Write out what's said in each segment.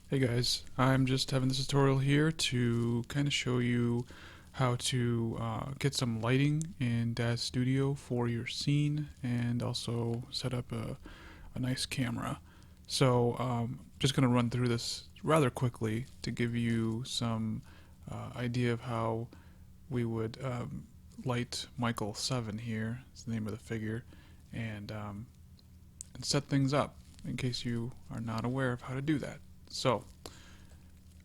Hey guys, I'm just having this tutorial here to kind of show you how to get some lighting in DAZ Studio for your scene and also set up a nice camera. So just going to run through this rather quickly to give you some idea of how we would light Michael 7 here, is the name of the figure, and, and set things up in case you are not aware of how to do that. So,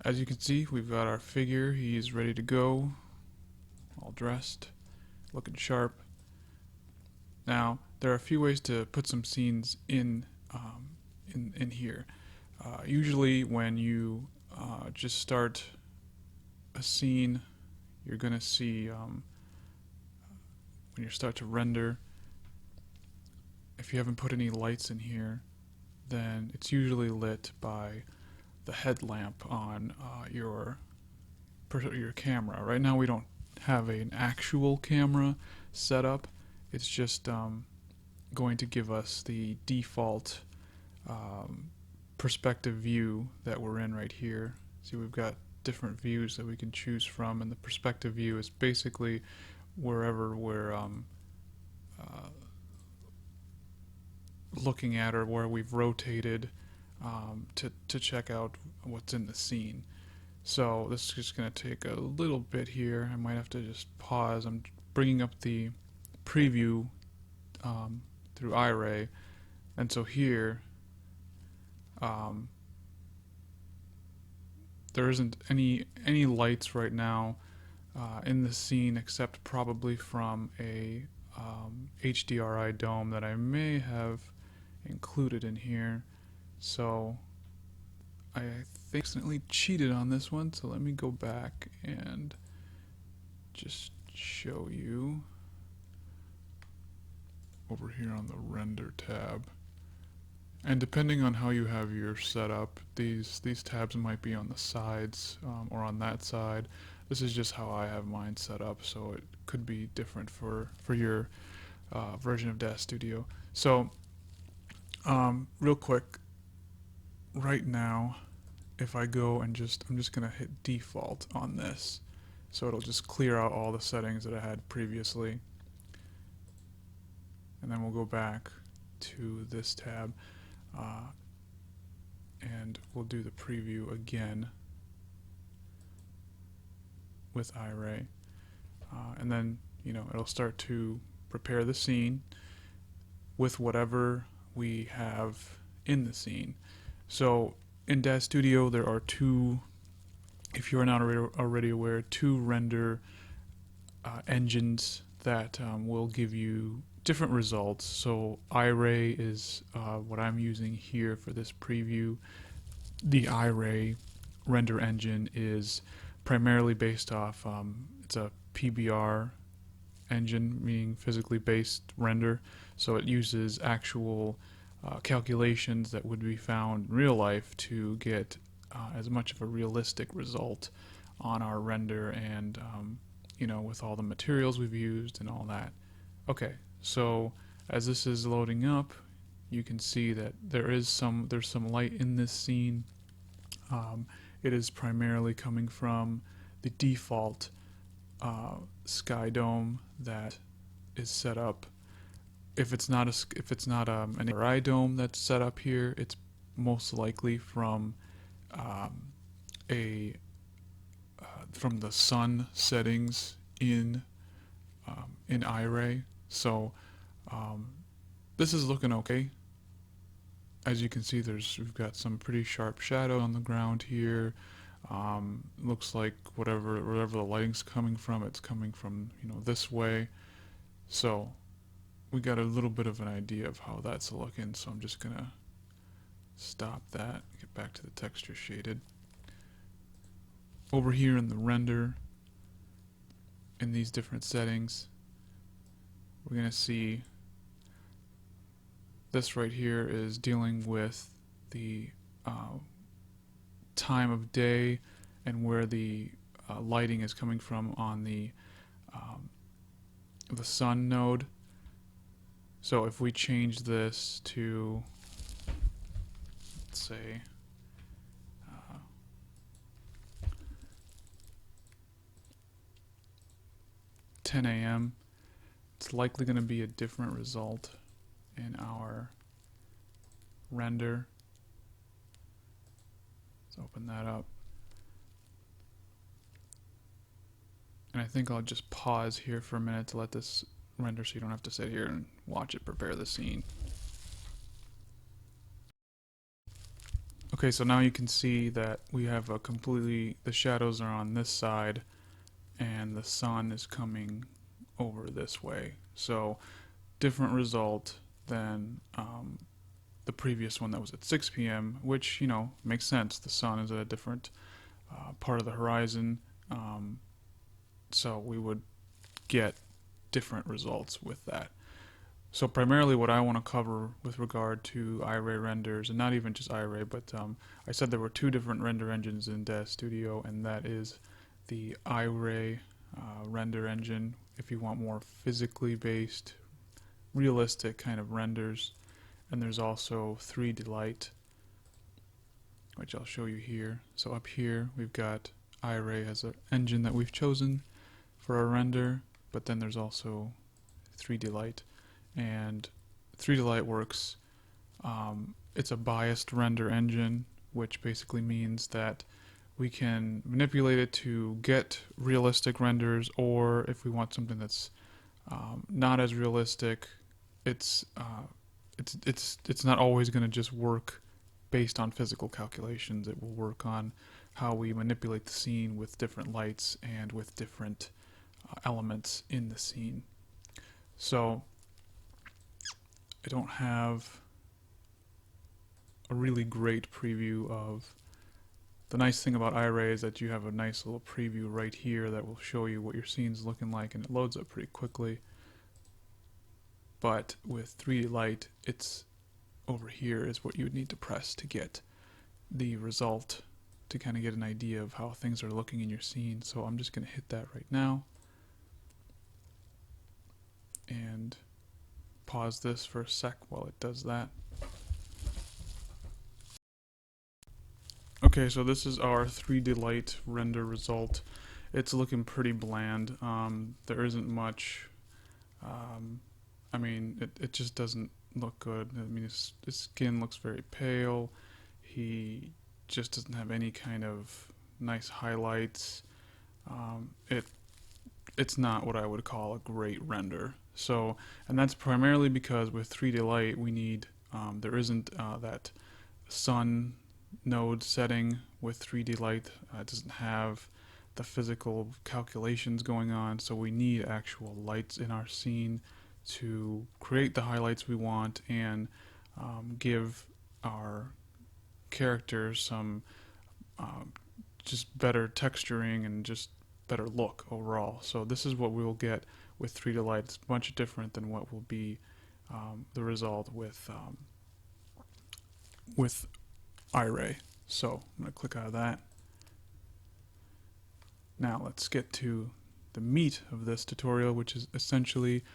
as you can see, we've got our figure. He's ready to go, all dressed, looking sharp. Now, there are a few ways to put some scenes in here. Usually, when you just start a scene, you're going to see when you start to render. If you haven't put any lights in here, then it's usually lit by the headlamp on your camera. Right now we don't have an actual camera set up. It's just going to give us the default perspective view that we're in right here. See, we've got different views that we can choose from, and the perspective view is basically wherever we're looking at, or where we've rotated to check out what's in the scene. So this is just going to take a little bit here. I might have to just pause. I'm bringing up the preview through Iray, and so here there isn't any lights right now in the scene, except probably from a HDRI dome that I may have included in here. So I think I accidentally cheated on this one, so let me go back and just show you over here on the render tab. And depending on how you have your setup, these tabs might be on the sides or on that side. This is just how I have mine set up, so it could be different for your version of DAZ Studio. So real quick, right now, if I go and I'm just going to hit default on this, so it'll just clear out all the settings that I had previously. And then we'll go back to this tab and we'll do the preview again with Iray. And then, it'll start to prepare the scene with whatever we have in the scene. So in DAZ Studio, there are two, if you're not already aware, two render engines that will give you different results. So Iray is what I'm using here for this preview. The Iray render engine is primarily based off, it's a PBR engine, meaning physically based render. So it uses actual calculations that would be found in real life to get as much of a realistic result on our render, and with all the materials we've used and all that. Okay, so as this is loading up, you can see that there's some light in this scene. It is primarily coming from the default sky dome that is set up. If it's not an Iray dome that's set up here, it's most likely from from the sun settings in Iray. So this is looking okay. As you can see, we've got some pretty sharp shadow on the ground here. Looks like whatever the lighting's coming from, it's coming from this way. So we got a little bit of an idea of how that's looking. So I'm just gonna stop that, get back to the texture shaded. Over here in the render, in these different settings, we're going to see this right here is dealing with the time of day and where the lighting is coming from on the sun node. So if we change this to, let's say, 10 a.m., it's likely going to be a different result in our render. Let's open that up. And I think I'll just pause here for a minute to let this render so you don't have to sit here and watch it prepare the scene. Okay, so now you can see that we have a completely, the shadows are on this side and the sun is coming over this way. So different result than the previous one that was at 6 p.m., which, you know, makes sense. The sun is at a different part of the horizon, so we would get different results with that. So primarily what I want to cover with regard to Iray renders, and not even just Iray, but I said there were two different render engines in DAZ Studio, and that is the Iray render engine if you want more physically based, realistic kind of renders, and there's also 3D Light, which I'll show you here. So up here we've got Iray as an engine that we've chosen for our render, but then there's also 3D Light. And 3D Light works, it's a biased render engine, which basically means that we can manipulate it to get realistic renders, or if we want something that's not as realistic, it's not always going to just work based on physical calculations. It will work on how we manipulate the scene with different lights and with different elements in the scene. So I don't have a really great preview of. The nice thing about Iray is that you have a nice little preview right here that will show you what your scene's looking like, and it loads up pretty quickly. But with 3D Light, it's over here is what you would need to press to get the result, to kind of get an idea of how things are looking in your scene. So I'm just going to hit that right now and pause this for a sec while it does that. Okay, so this is our 3D Light render result. It's looking pretty bland. There isn't much. I mean, it just doesn't look good. I mean, his skin looks very pale. He just doesn't have any kind of nice highlights. It's not what I would call a great render. So, and that's primarily because with 3D Light we need, there isn't that sun node setting with 3D Light. It doesn't have the physical calculations going on, so we need actual lights in our scene to create the highlights we want and give our characters some just better texturing and just better look overall. So this is what we will get with 3D Light. It's a bunch different than what will be the result with Iray. So I'm going to click out of that. Now let's get to the meat of this tutorial, which is essentially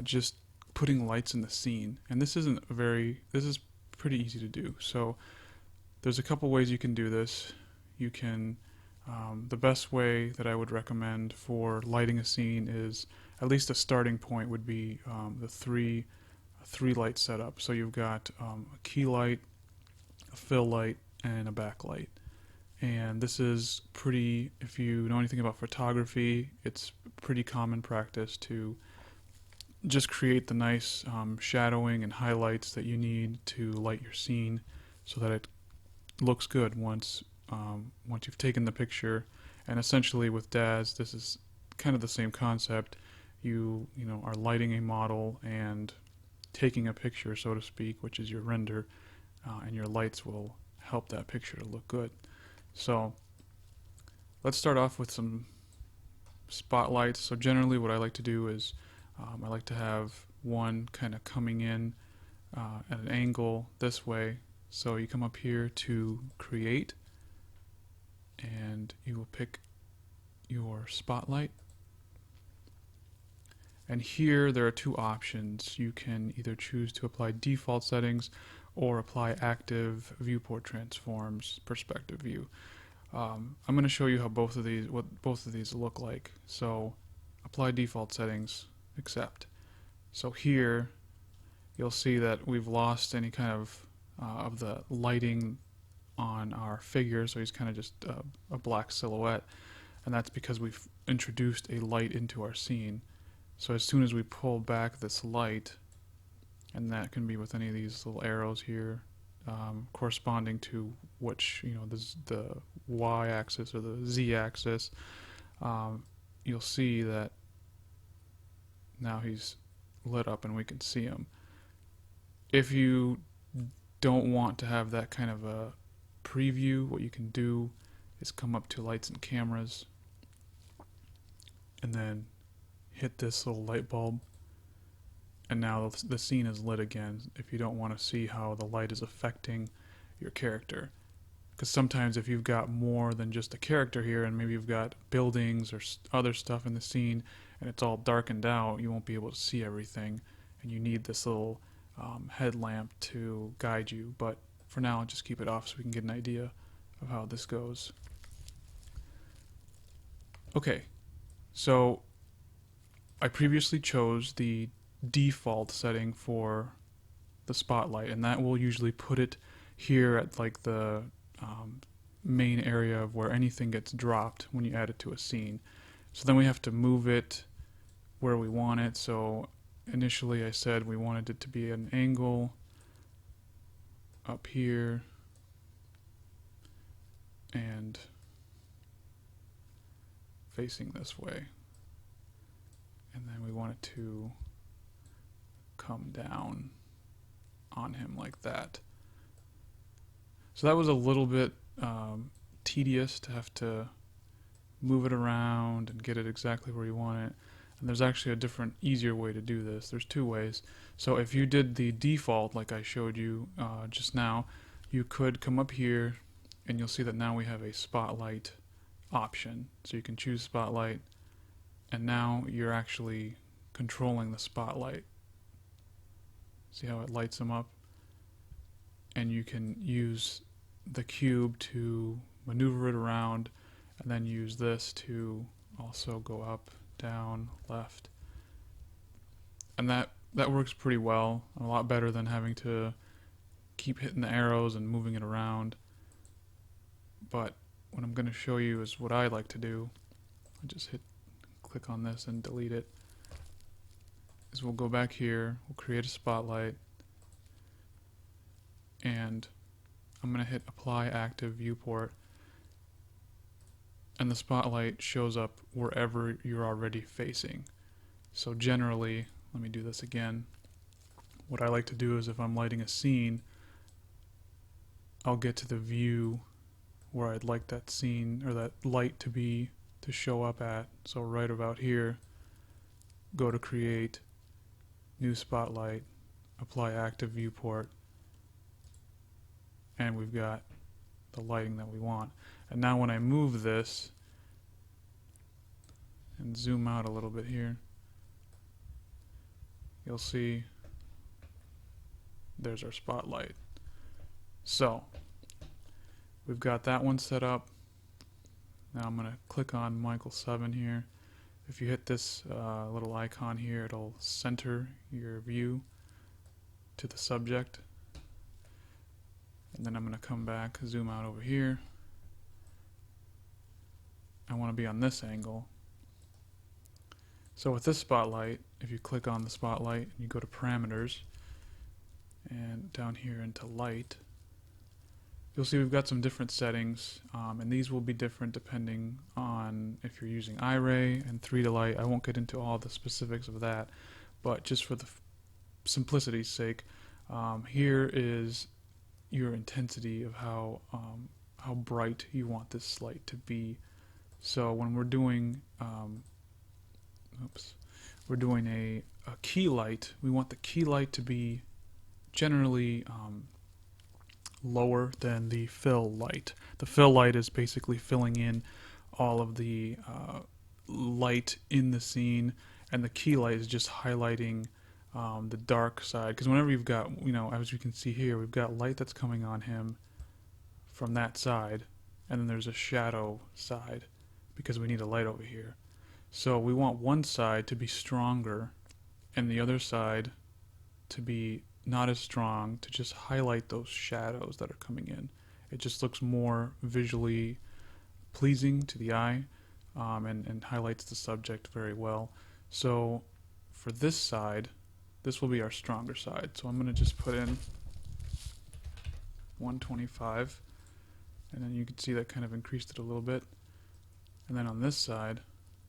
just putting lights in the scene. And this is pretty easy to do. So there's a couple ways you can do this. You can, the best way that I would recommend for lighting a scene is, at least a starting point would be the three light setup. So you've got a key light, a fill light, and a backlight. And this is pretty, if you know anything about photography, it's pretty common practice to just create the nice shadowing and highlights that you need to light your scene so that it looks good once you've taken the picture. And essentially with DAZ, this is kind of the same concept. You know, are lighting a model and taking a picture, so to speak, which is your render, and your lights will help that picture to look good. So let's start off with some spotlights. So generally what I like to do is I like to have one kind of coming in at an angle this way. So you come up here to create and you will pick your spotlight. And here there are two options. You can either choose to apply default settings or apply active viewport transforms perspective view. I'm going to show you how what both of these look like. So apply default settings, accept. So here you'll see that we've lost any kind of the lighting on our figure, so he's kind of just a black silhouette, and that's because we've introduced a light into our scene. So as soon as we pull back this light, and that can be with any of these little arrows here, corresponding to which, the y-axis or the z-axis, you'll see that now he's lit up and we can see him. If you don't want to have that kind of a preview, what you can do is come up to lights and cameras and then hit this little light bulb, and now the scene is lit again if you don't want to see how the light is affecting your character. Because sometimes if you've got more than just a character here, and maybe you've got buildings or other stuff in the scene and it's all darkened out, you won't be able to see everything, and you need this little headlamp to guide you. But for now, I'll just keep it off so we can get an idea of how this goes. Okay, so I previously chose the default setting for the spotlight, and that will usually put it here at like the main area of where anything gets dropped when you add it to a scene. So then we have to move it where we want it. So initially I said we wanted it to be an angle up here and facing this way, and then we want it to come down on him like that. So that was a little bit tedious to have to move it around and get it exactly where you want it. And there's actually a different, easier way to do this. There's two ways. So if you did the default like I showed you just now, you could come up here and you'll see that now we have a spotlight option. So you can choose spotlight, and now you're actually controlling the spotlight. See how it lights them up? And you can use the cube to maneuver it around, and then use this to also go up, down, left. And that works pretty well, a lot better than having to keep hitting the arrows and moving it around. But what I'm going to show you is what I like to do. I just click on this and delete it. Is we'll go back here, we'll create a spotlight, and I'm going to hit apply active viewport, and the spotlight shows up wherever you're already facing. So generally, let me do this again. What I like to do is if I'm lighting a scene, I'll get to the view where I'd like that scene or that light to show up at. So right about here, go to create, new spotlight, apply active viewport, and we've got the lighting that we want. And now when I move this and zoom out a little bit here, you'll see there's our spotlight. So we've got that one set up. Now I'm going to click on Michael 7 here. If you hit this little icon here, it'll center your view to the subject. And then I'm going to come back, zoom out over here. I want to be on this angle. So with this spotlight, if you click on the spotlight and you go to parameters and down here into light, you'll see we've got some different settings, and these will be different depending on if you're using Iray and 3 to light. I won't get into all the specifics of that, but just for the simplicity's sake, here is your intensity of how bright you want this light to be. So when we're doing we're doing a key light, we want the key light to be generally lower than the fill light. The fill light is basically filling in all of the light in the scene, and the key light is just highlighting the dark side. Because whenever you've got, as you can see here, we've got light that's coming on him from that side, and then there's a shadow side because we need a light over here. So we want one side to be stronger and the other side to be not as strong, to just highlight those shadows that are coming in. It just looks more visually pleasing to the eye, and highlights the subject very well. So for this side, this will be our stronger side. So I'm going to just put in 125, and then you can see that kind of increased it a little bit. And then on this side,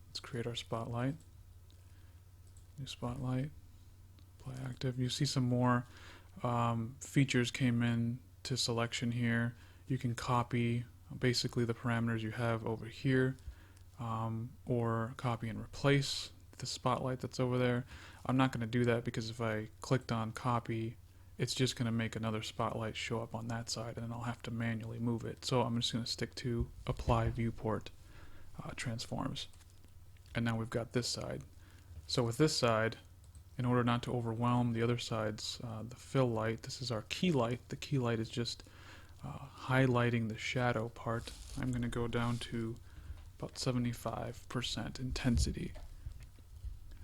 let's create our spotlight. New spotlight, apply active. You see some more features came in to selection here. You can copy basically the parameters you have over here, or copy and replace the spotlight that's over there. I'm not going to do that because if I clicked on copy, it's just going to make another spotlight show up on that side, and then I'll have to manually move it. So I'm just going to stick to apply viewport transforms. And now we've got this side. So with this side, in order not to overwhelm the other side's the fill light, this is our key light. The key light is just highlighting the shadow part. I'm going to go down to about 75% intensity.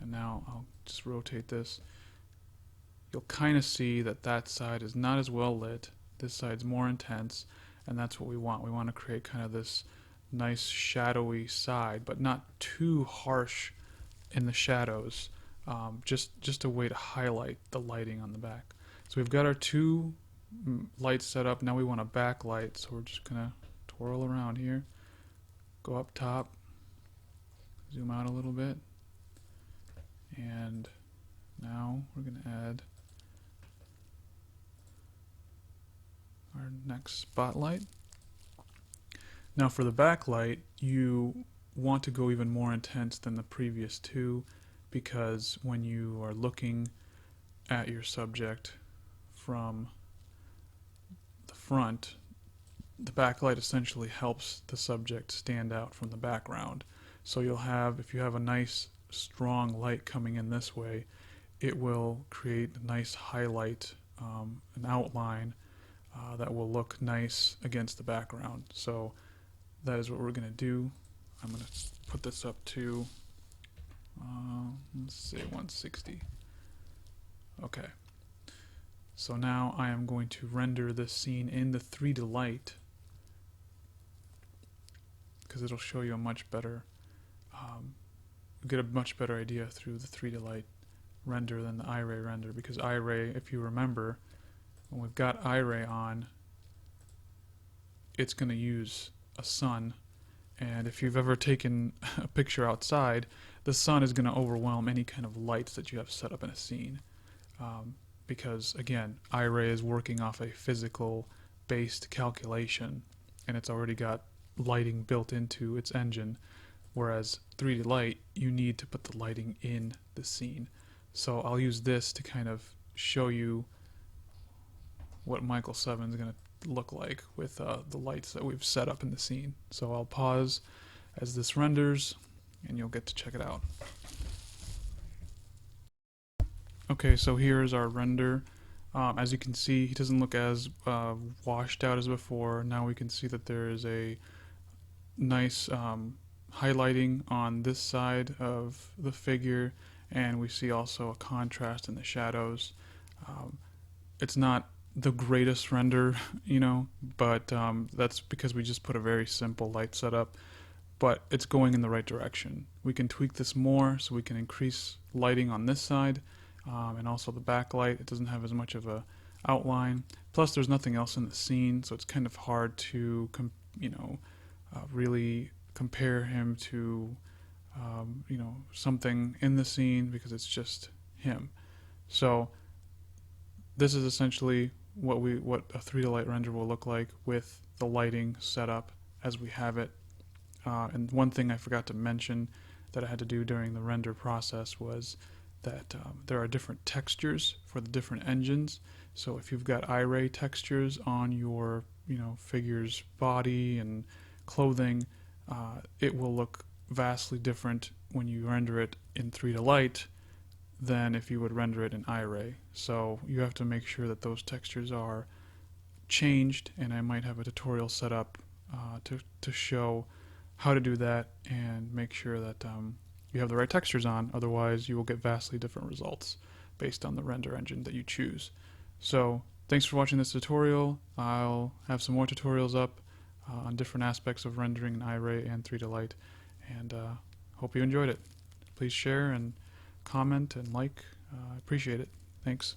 And now I'll just rotate this. You'll kind of see that that side is not as well lit. This side's more intense, and that's what we want. We want to create kind of this nice shadowy side, but not too harsh in the shadows. Just a way to highlight the lighting on the back. So we've got our two lights set up. Now we want a backlight, so we're just gonna twirl around here, go up top, zoom out a little bit, and now we're gonna add our next spotlight. Now for the backlight, you want to go even more intense than the previous two, because when you are looking at your subject from the front, the backlight essentially helps the subject stand out from the background. So you'll have, if you have a nice strong light coming in this way, it will create a nice highlight, an outline that will look nice against the background. So that is what we're going to do. I'm going to put this up to, let's say 160. Okay. So now I am going to render this scene in the 3D light, because it'll show you a much better, get a much better idea through the 3D light render than the Iray render, because Iray, if you remember, when we've got Iray on, it's going to use a sun, and if you've ever taken a picture outside, the sun is going to overwhelm any kind of lights that you have set up in a scene, because again, Iray is working off a physical based calculation, and it's already got lighting built into its engine, whereas 3D light, you need to put the lighting in the scene. So I'll use this to kind of show you what Michael 7 is going to look like with the lights that we've set up in the scene. So I'll pause as this renders, and you'll get to check it out. Okay, so here's our render. As you can see, he doesn't look as washed out as before. Now we can see that there is a nice highlighting on this side of the figure, and we see also a contrast in the shadows. It's not the greatest render, you know, but that's because we just put a very simple light setup, but it's going in the right direction. We can tweak this more, so we can increase lighting on this side, and also the backlight. It doesn't have as much of a outline. Plus, there's nothing else in the scene, so it's kind of hard to, really compare him to, something in the scene, because it's just him. So this is essentially what a 3D light render will look like with the lighting set up as we have it. And one thing I forgot to mention that I had to do during the render process was that there are different textures for the different engines. So if you've got Iray textures on your figure's body and clothing, it will look vastly different when you render it in 3D light than if you would render it in Iray. So you have to make sure that those textures are changed, and I might have a tutorial set up to show how to do that and make sure that you have the right textures on. Otherwise, you will get vastly different results based on the render engine that you choose. So thanks for watching this tutorial. I'll have some more tutorials up on different aspects of rendering in Iray and 3Delight, and hope you enjoyed it. Please share and comment and like. I appreciate it. Thanks.